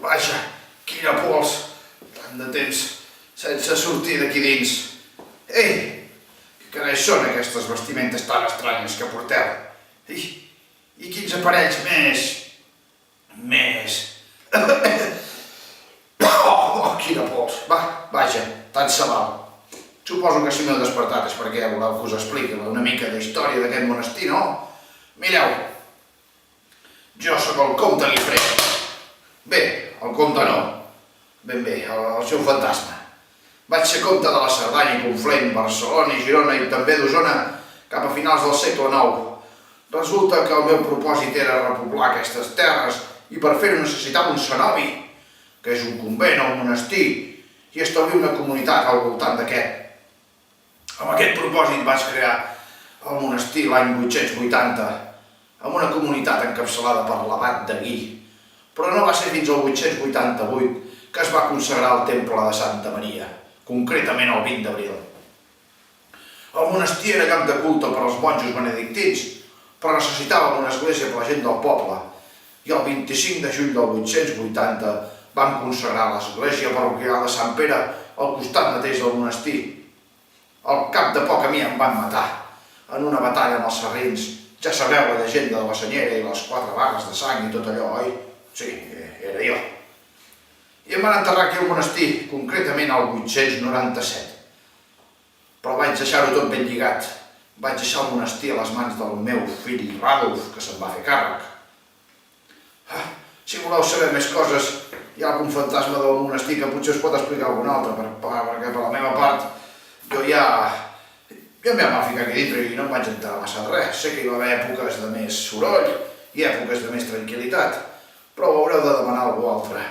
Vaja, quina pols! Tant de temps sense sortir d'aquí dins. Ei, què carai són aquestes vestimentes tan estranyes que porteu? I quins aparells més... Oh, quina pols! Vaja, tant se val. Suposo que si m'heu despertat és perquè voleu que us expliqui una mica de història d'aquest monestir, no? Mireu, jo sóc el comte Guifré. Bé, el comte no. Ben bé, el seu fantasma. Vaig ser comte de la Cerdanya, Conflent, Barcelona i Girona i també d'Osona cap a finals del segle IX. Resulta que el meu propòsit era repoblar aquestes terres i per fer-ho necessitava un cenobi, que és un convent o un monestir, i establir una comunitat al voltant d'aquest. Amb aquest propòsit vaig crear el monestir l'any 880, amb una comunitat encapçalada per l'abat de Gui. Però no va ser fins al 888 que es va consagrar el temple de Santa Maria, concretament el 20 d'abril. El monestir era lloc de culte per als monjos benedictins, però necessitàvem una església per la gent del poble, i el 25 de juny del 880 vam consagrar l'església parroquial de Sant Pere al costat mateix del monestir. Al cap de poc a mi em van matar, en una batalla amb els sarrins. Ja sabeu la llegenda de la senyera i les 4 barres de sang i tot allò, oi? Sí, era jo. I em van enterrar aquí al monestir, concretament el 897. Però vaig deixar-ho tot ben lligat. Vaig deixar el monestir a les mans del meu fill Ràdolf, que se'n va fer càrrec. Si voleu saber més coses, hi ha algun fantasma del monestir que potser us pot explicar algun altre, perquè per la meva part jo ja m'hi va ficar aquí dintre i no em vaig enterar massa de res. Sé que hi va haver èpoques de més soroll i èpoques de més tranquil·litat, però ho haureu de demanar a algú altre.